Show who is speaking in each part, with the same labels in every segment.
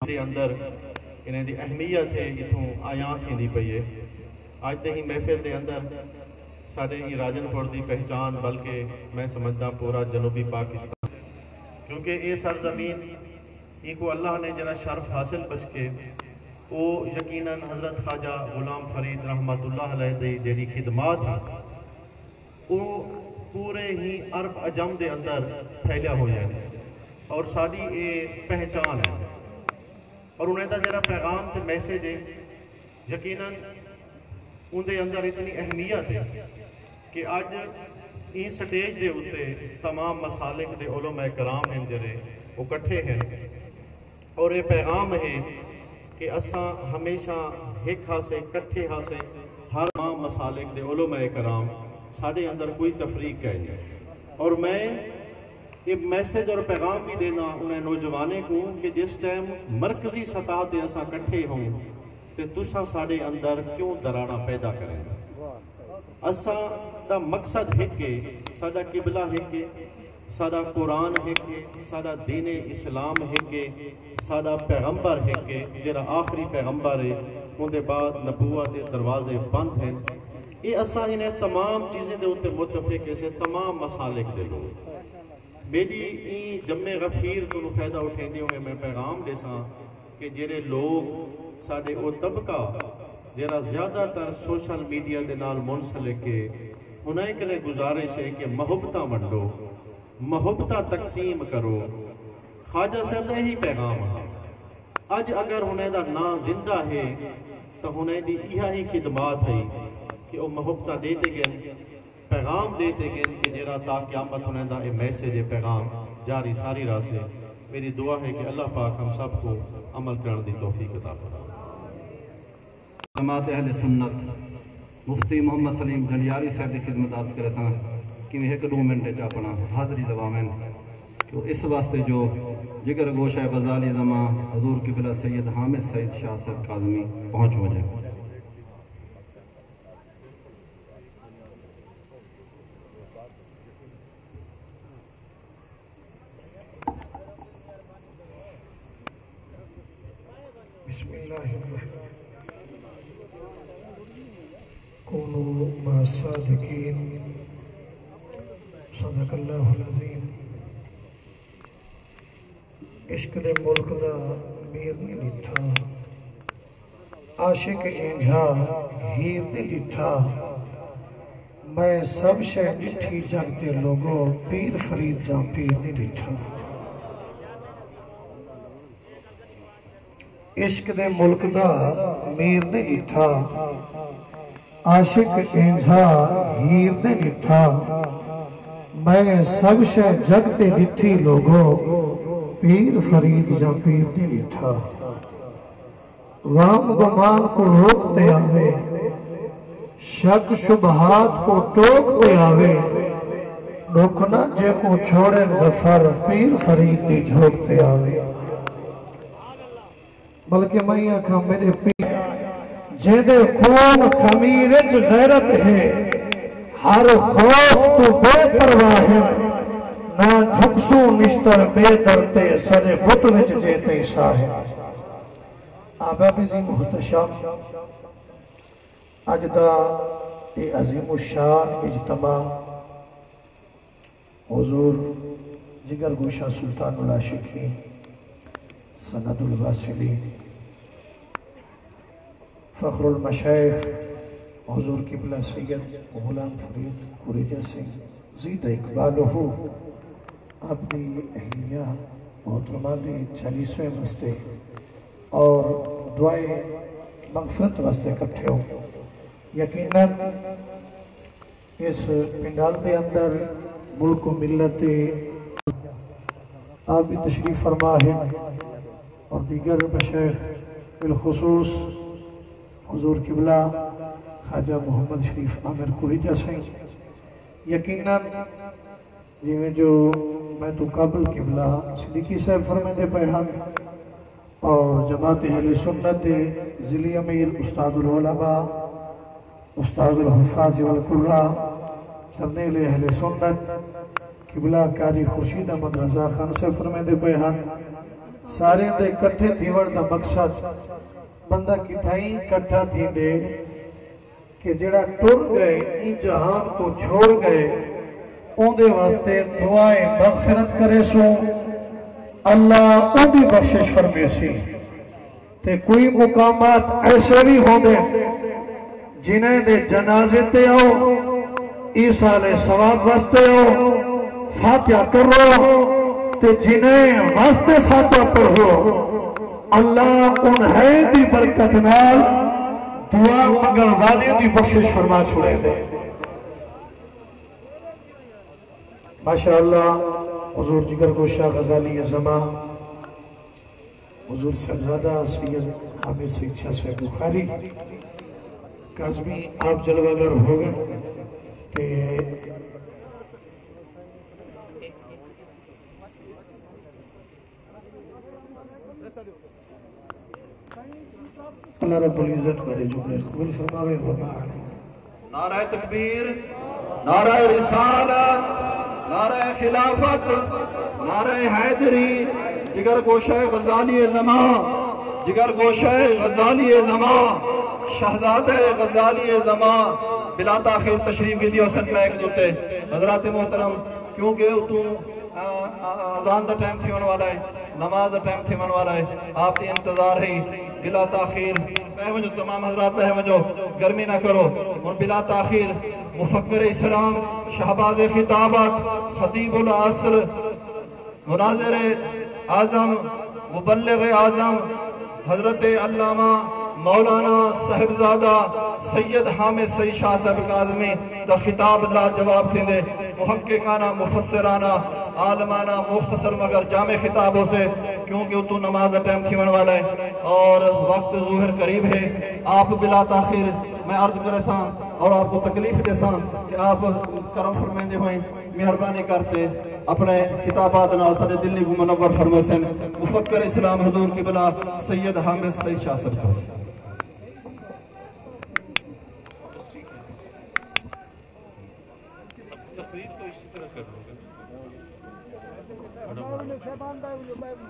Speaker 1: دے اندر انہیں دی اہمیت ہے اتھوں آیاں تھیں دی پئی ہے. آج دے ہی محفل دے اندر ساڑھے ہی راجن پور دی پہچان بلکہ میں سمجھدا پورا جنوبی پاکستان، کیونکہ یہ سرزمین ان کو اللہ نے جنا شرف حاصل بچ کے وہ یقیناً حضرت خواجہ غلام فرید رحمت اللہ علیہ دی جیڑی خدمات ہیں وہ پورے ہی عرب عجم دے اندر پھیلیا ہوئے ہیں اور ساری یہ پہچان ہے اور انہیں دا جڑا پیغام تے میسیج ہے یقیناً ان دے اندر اتنی اہمیت ہے کہ آج این سٹیج دے ہوتے تمام مسالک دے علماء کرام ہیں جڑے وہ کٹھے ہیں اور یہ پیغام ہے کہ اساں ہمیشہ ایک ہاسے کٹھے ہاسے ہر تمام مسالک دے علماء کرام ساڑھے اندر کوئی تفریق ہے نہیں. اور میں یہ میسیج اور پیغام بھی دینا انہیں نوجوانے کو کہ جس ٹائم مرکزی سطح تے اساں کٹھے ہوں تے تساں ساڑھے اندر کیوں دراڑا پیدا کریں. اساں دا مقصد ہے کہ ساڑھا قبلہ ہے کہ ساڑھا قرآن ہے کہ ساڑھا دین اسلام ہے کہ ساڑھا پیغمبر ہے کہ جرا آخری پیغمبر ہے ان دے بعد نبوت دے دروازے بند ہیں. یہ اساں انہیں تمام چیزیں دے ہوتے متفق ایسے تمام مسالک دے لوگ میری این جمع غفیر کو فائدہ اٹھیں دے ہوئے میں پیغام دے ساں کہ جیرے لوگ ساڑھے او طبقہ جیرا زیادہ تر سوشل میڈیا دے نال منسلک کے انہیں کے لئے گزارش ہے کہ محبتہ منڈو محبتہ تقسیم کرو. خواجہ صاحب دا ہی پیغام ہے. آج اگر انہیں دا نا زندہ ہے تو انہیں دی ہی خدمات ہے کہ وہ محبتہ دیتے گئے پیغام دیتے گئے کہ جیرا تا قیامت انہیں دا اے میسیج پیغام جاری ساری راہ سے. میری دعا ہے کہ اللہ پاک ہم سب کو عمل کرنے دی توفیق عطا فرمائے.
Speaker 2: جماعت اہل سنت مفتی محمد سلیم جنڈیاری صاحب دی خدمت عرض کرے ساں کہ میں ایک 2 منٹ اپنا حاضری لوامن کہ اس واسطے جو جگر گوشہ غزالی زمان حضور قبلہ سید حامد سید شاہ صاحب قادمی پہنچ ہو جائے.
Speaker 3: بسم اللہ الرحمن کونوا مع الصادقین صدق اللہ العظیم. عشق دے ملک دا میر نہیں لٹھا عاشق انجھا ہیر نہیں لٹھا میں سب شے ڈٹھی جگتے لوگوں پیر فرید جاں پیر نہیں لٹھا. عشق دے ملک دا میر نے لٹھا عاشق انجھا ہیر نے لٹھا میں سب شے جگتے لٹھی لوگوں پیر فرید جا پیر نے لٹھا. وام گمان کو روکتے آوے شک شبہات کو ٹوکتے آوے ڈوکنا جے کو چھوڑے ظفر پیر فرید دی جھوکتے آوے. بلکہ میں آکھا میرے پیر جیدے خون خمیرج غیرت ہے ہر خوف تو بے پرواہ ہے نہ جھکسو نشتر بے درتے سر بطوچ جیتے شاہ. آباب عظیم محتشم اجدہ عظیم الشان اجتماع حضور جگر گوشہ سلطان العاشقین سند الواصلین فخر المشایخ حضور قبلہ سید غلام فرید قریجہ سنگھ زید اقبالہ اپنی اہلیہ محترمہ دی 40ویں واسطے اور دعائیں مغفرت واسطے کٹھے ہو. یقیناً اس پنڈال دے اندر ملک و ملت آپ بھی تشریف فرما ہے اور دیگر مشایخ بالخصوص حضور قبلہ خواجہ محمد شریف عامر قریجہ سنگھ. یقیناً جی میں جو میں تو قابل قبلہ صدیقی صاحب فرمے دے پیہن اور جماعت اہل سنت ضلعی امیر استاد العلماء استاد الحفاظ والقراء سرنیل اہل سنت قبلہ کاری خورشید احمد رضا خان سے فرمے دے پیہن سارے دے اکٹھے تھیون دا مقصد بندہ کتھائی اکٹھا تھی دے کہ جڑا ٹر گئے ان جہان کو چھوڑ گئے ان دے واسطے دعائیں مغفرت کرے سو اللہ ان دی بخشش فرمے سی تے کوئی مقامات ایسے بھی ہوں دے جنہیں دے جنازے تے آؤ عیسال ثواب واسطے آؤ فاتحہ کرو تے جنہیں واسطے فاتحہ پڑھو اللہ انہیں دی برکت نال دعا مگر والے دی بخشش فرما چھوڑے دے ماشاءاللہ حضور جگر گوشہ غزالی زمان حضور صاحبزادہ سید حامد سید شاہ صاحب بخاری کاظمی آپ جلوگر ہو گئے تے اللہ رب العزت والے جملے قبول فرماوے وبارک
Speaker 2: نعرہ تکبیر، نعرہ رسالت، نعرہ خلافت، نعرہ حیدری، جگر گوشہ غزالی زمان، جگر گوشہ غزالی زمان، شہزادہ غزالی زمان بلا تاخیر تشریف کی دیو سن میں ایک دوتے حضرات محترم کیونکہ تو اذان دا ٹائم تھی ہونے والا ہے، نماز دا ٹائم تھی ہونے والا ہے، آپ کی انتظار ہے بلا تاخیر بہمجو تمام حضرات بہمجو گرمی نہ کرو اور بلا تاخیر مفکر اسلام شہباز خطابت خطیب العصر مناظر اعظم مبلغ اعظم حضرت علامہ مولانا صاحبزادہ سید حامد سید شاہ صاحب کاظمی دا خطاب لا جواب تھے دے محققانہ مفسرانہ عالمانہ مختصر مگر جامع خطابوں سے کیونکہ تو نماز ٹائم تھی ہونے والا ہے اور وقت ظہر قریب ہے آپ بلا تاخیر میں عرض کرے سان اور آپ کو تکلیف دے سان کہ آپ کرم فرمیندے ہوئیں مہربانی کرتے اپنے خطابات نال سارے دلی کو منور فرمائے سن مفکر اسلام حضور کی بلا سید حامد سید شاہ صاحب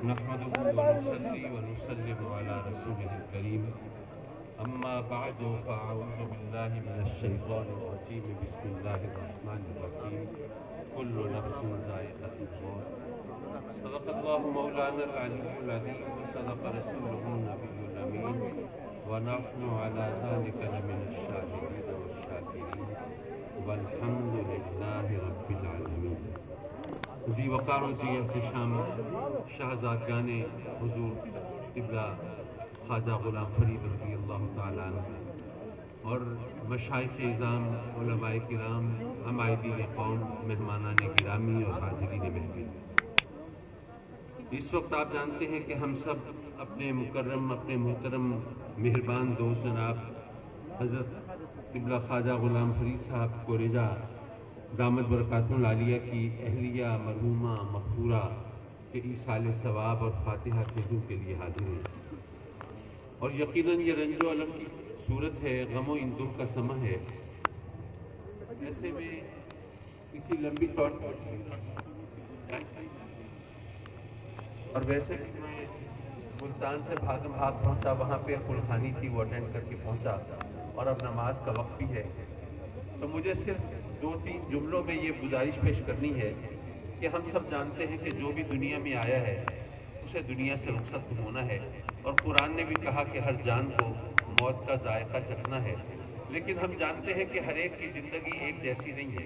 Speaker 4: نحمده ونصلي ونسلم على رسوله الكريم أما بعد فأعوذ بالله من الشيطان الرجيم بسم الله الرحمن الرحيم كل نفس ذائقة الموت صدق الله مولانا العلي العظيم وصدق رسوله النبي الأمين ونحن على ذلك لمن الشاهدين والشاكرين والحمد لله رب العالمين ذی وقار و ذی احتشام شہزادگان حضور قبلہ خواجہ غلام فرید رضی اللہ تعالیٰ عنہ اور مشائخ اعظام علماء کرام عمائدین قوم مہمانان گرامی اور حاضرین محفل اس وقت آپ جانتے ہیں کہ ہم سب اپنے مکرم اپنے محترم مہربان دوست جناب حضرت قبلہ خواجہ غلام فرید صاحب کو رجا دامت برکاتہ العالیہ کی اہلیہ مرحومہ مغفورہ کے ایصال ثواب اور فاتحہ کہنے کے لیے حاضر ہیں اور یقیناً یہ رنج و علم کی صورت ہے غم و اندوہ کا سماں ہے ایسے میں کسی لمبی طور اور ویسے میں ملتان سے بھاگ پہنچا وہاں پہ قلخانی تھی وہ اٹینڈ کر کے پہنچا اور اب نماز کا وقت بھی ہے تو مجھے صرف 2-3 جملوں میں یہ گزارش پیش کرنی ہے کہ ہم سب جانتے ہیں کہ جو بھی دنیا میں آیا ہے اسے دنیا سے رخصت ہونا ہے اور قرآن نے بھی کہا کہ ہر جان کو موت کا ذائقہ چکھنا ہے لیکن ہم جانتے ہیں کہ ہر ایک کی زندگی ایک جیسی نہیں ہے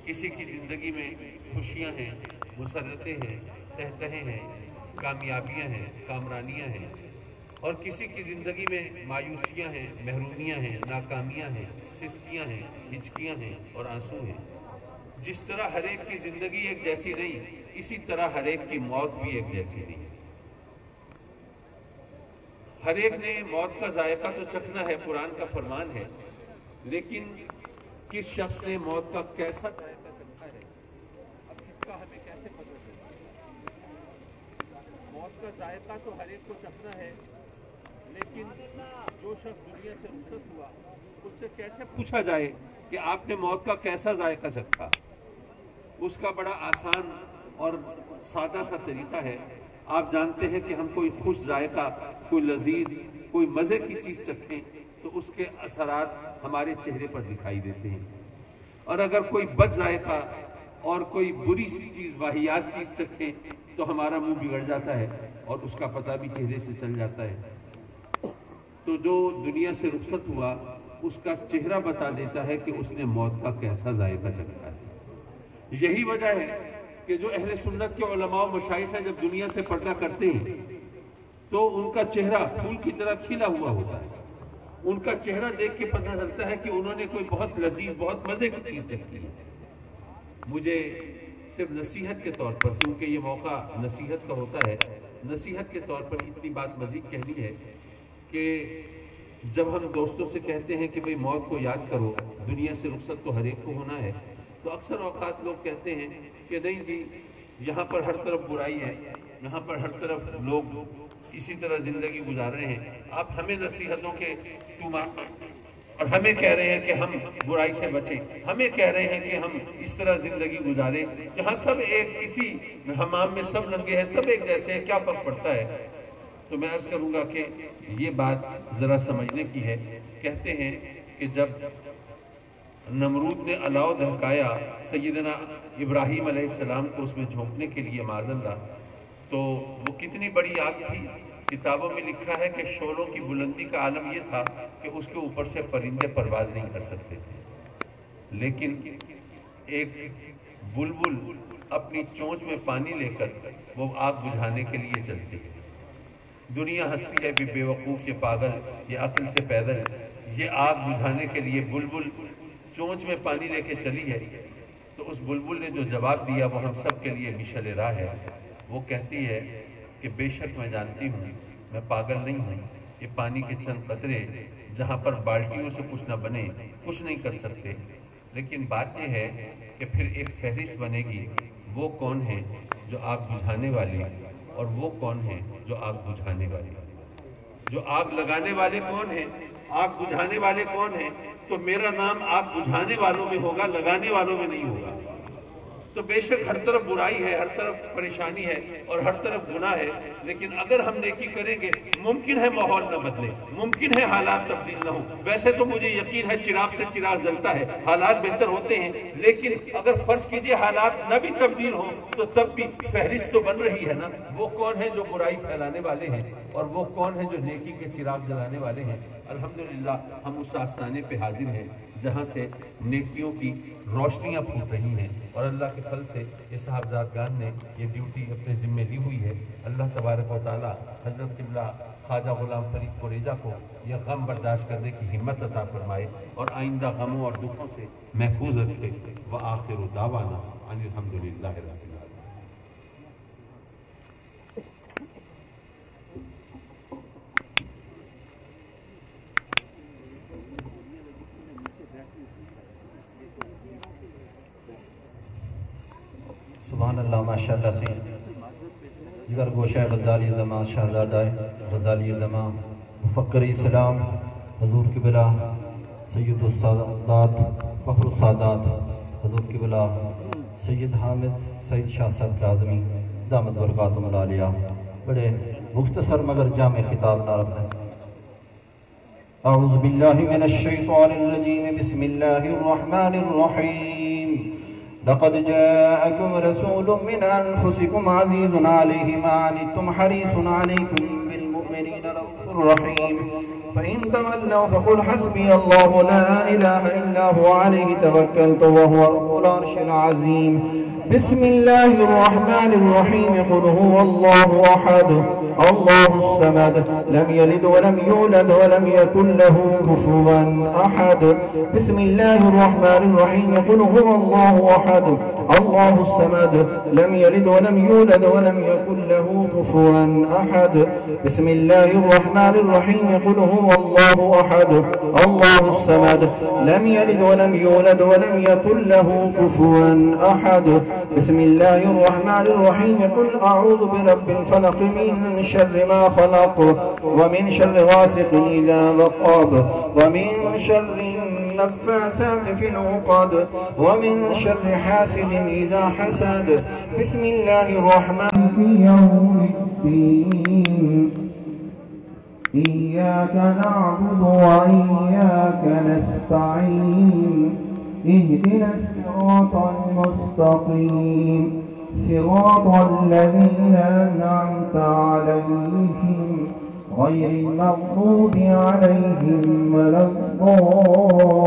Speaker 4: کسی کی زندگی میں خوشیاں ہیں مسرتیں ہیں تہتہیں ہیں کامیابیاں ہیں کامرانیاں ہیں اور کسی کی زندگی میں مایوسیاں ہیں محرومیاں ہیں ناکامیاں ہیں سسکیاں ہیں ہچکیاں ہیں اور آنسو ہیں جس طرح ہر ایک کی زندگی ایک جیسی نہیں اسی طرح ہر ایک کی موت بھی ایک جیسی نہیں ہر ایک نے موت کا ذائقہ تو چکھنا ہے قرآن کا فرمان ہے لیکن کس شخص نے موت کا کیسا ذائقہ چکھا ہے اب اس کا ہمیں کیسے پتہ چلے موت کا ذائقہ تو ہر ایک کو چکھنا ہے لیکن جو شخص دنیا سے رخصت ہوا اس سے کیسے پوچھا جائے کہ آپ نے موت کا کیسا ذائقہ چکھا اس کا بڑا آسان اور سادہ سا طریقہ ہے آپ جانتے ہیں کہ ہم کوئی خوش ذائقہ، کوئی لذیذ، کوئی مزے کی چیز چکھیں تو اس کے اثرات ہمارے چہرے پر دکھائی دیتے ہیں، اور اگر کوئی بد ذائقہ اور کوئی بری سی چیز، واہیات چیز چکھیں تو ہمارا منہ بگڑ جاتا ہے اور اس کا پتہ بھی چہرے سے چل جاتا ہے۔ تو جو دنیا سے رخصت ہوا اس کا چہرہ بتا دیتا ہے کہ اس نے موت کا کیسا ذائقہ چکھا ہے۔ یہی وجہ ہے کہ جو اہل سنت کے علماء و مشائخ جب دنیا سے پردہ کرتے ہیں تو ان کا چہرہ پھول کی طرح کھلا ہوا ہوتا ہے، ان کا چہرہ دیکھ کے پتہ چلتا ہے کہ انہوں نے کوئی بہت لذیذ، بہت مزے کی چیز چکھی ہے۔ مجھے صرف نصیحت کے طور پر، کیونکہ یہ موقع نصیحت کا ہوتا ہے، نصیحت کے طور پر اتنی بات مزید کہنی ہے کہ جب ہم دوستوں سے کہتے ہیں کہ بھئی موت کو یاد کرو، دنیا سے رخصت تو ہر ایک کو ہونا ہے، تو اکثر اوقات لوگ کہتے ہیں کہ نہیں جی یہاں پر ہر طرف برائی ہے، یہاں پر ہر طرف لوگ اسی طرح زندگی گزار رہے ہیں، آپ ہمیں نصیحتوں کے اور ہمیں کہہ رہے ہیں کہ ہم برائی سے بچیں، ہمیں کہہ رہے ہیں کہ ہم اس طرح زندگی گزاریں، جہاں سب ایک اسی حمام میں سب رنگے ہیں، سب ایک جیسے ہیں، کیا فرق پڑتا ہے؟ تو میں عرض کروں گا کہ یہ بات ذرا سمجھنے کی ہے۔ کہتے ہیں کہ جب نمرود نے الاؤ دہکایا سیدنا ابراہیم علیہ السلام کو اس میں جھونکنے کے لیے معاذ اللہ، تو وہ کتنی بڑی آگ تھی۔ کتابوں میں لکھا ہے کہ شعلوں کی بلندی کا عالم یہ تھا کہ اس کے اوپر سے پرندے پرواز نہیں کر سکتے تھے، لیکن ایک بلبل اپنی چونچ میں پانی لے کر وہ آگ بجھانے کے لیے چلتی ہے۔ دنیا ہنستی ہے بھی بے وقوف، یہ پاگل، یہ عقل سے پیدل، یہ آگ بجھانے کے لیے بلبل چونچ میں پانی لے کے چلی ہے۔ تو اس بلبل نے جو جواب دیا وہ ہم سب کے لیے مشعل راہ ہے۔ وہ کہتی ہے کہ بے شک میں جانتی ہوں میں پاگل نہیں ہوں، یہ پانی کے چند قطرے جہاں پر بالٹیوں سے کچھ نہ بنے کچھ نہیں کر سکتے، لیکن بات یہ ہے کہ پھر ایک فہرست بنے گی، وہ کون ہیں جو آگ بجھانے والی اور وہ کون ہیں جو آگ بجھانے والی، جو آگ لگانے والے کون ہیں، آگ بجھانے والے کون ہیں۔ تو میرا نام آگ بجھانے والوں میں ہوگا، لگانے والوں میں نہیں ہوگا۔ تو بے شک ہر طرف برائی ہے، ہر طرف پریشانی ہے اور ہر طرف گناہ ہے، لیکن اگر ہم نیکی کریں گے ممکن ہے ماحول نہ بدلے، ممکن ہے حالات تبدیل نہ ہوں۔ ویسے تو مجھے یقین ہے چراغ سے چراغ جلتا ہے، حالات بہتر ہوتے ہیں، لیکن اگر فرض کیجئے حالات نہ بھی تبدیل ہوں تو تب بھی فہرست تو بن رہی ہے نا، وہ کون ہے جو برائی پھیلانے والے ہیں اور وہ کون ہے جو نیکی کے چراغ جلانے والے ہیں۔ الحمدللہ ہم اس آستانے پہ حاضر ہیں جہاں سے نیکیوں کی روشنیاں پھوٹ رہی ہیں، اور اللہ کے فضل سے یہ صاحبزادگان نے یہ ڈیوٹی اپنے ذمہ لی ہوئی ہے۔ اللہ تبارک و تعالی حضرت قبلہ خواجہ غلام فرید قریجہ کو یہ غم برداشت کرنے کی ہمت عطا فرمائے اور آئندہ غموں اور دکھوں سے محفوظ رکھے۔ وآخر دعوانا ان الحمدللہ رب العالمین۔
Speaker 2: سبحان اللہ، ماشاءاللہ سے جگر گوشہ غزالی زمان شہزادہ غزالی زمان مفکر اسلام حضور قبلہ سید السادات فخر السادات حضور قبلہ سید حامد سید شاہ صاحب کاظمی دامت برکاتہم العالیہ بڑے مختصر مگر جامع خطاب نہ رکھیں۔ اعوذ باللہ من الشیطان الرجیم، بسم اللہ الرحمن الرحیم۔ لقد جاءكم رسول من أنفسكم عزيز عليه ما عنتم حريص عليكم بالمؤمنين رؤوف رحيم فإن تولوا فقل حسبي الله لا إله إلا هو عليه توكلت وهو رب العرش العظيم بسم الله الرحمن الرحيم قل هو الله أحد الله الصمد لم يلد ولم يولد ولم يكن له كفوا أحد بسم الله الرحمن الرحيم قل هو الله أحد الله الصمد لم يلد ولم يولد ولم يكن له كفوا أحد بسم الله الرحمن الرحيم قل هو الله أحد الله الصمد لم يلد ولم يولد ولم يكن له كفوا أحد بسم الله الرحمن الرحيم قل أعوذ برب الفلق من شر ما خلق ومن شر غاسق إذا وقب ومن شر
Speaker 5: النفاثات في العقد ومن شر حاسد إذا حسد. بسم الله الرحمن
Speaker 6: يوم الدين إياك نعبد وإياك نستعين اهدنا الصراط المستقيم صراط الذين أنعمت عليهم غير المغضوب عليهم ولا الضالين.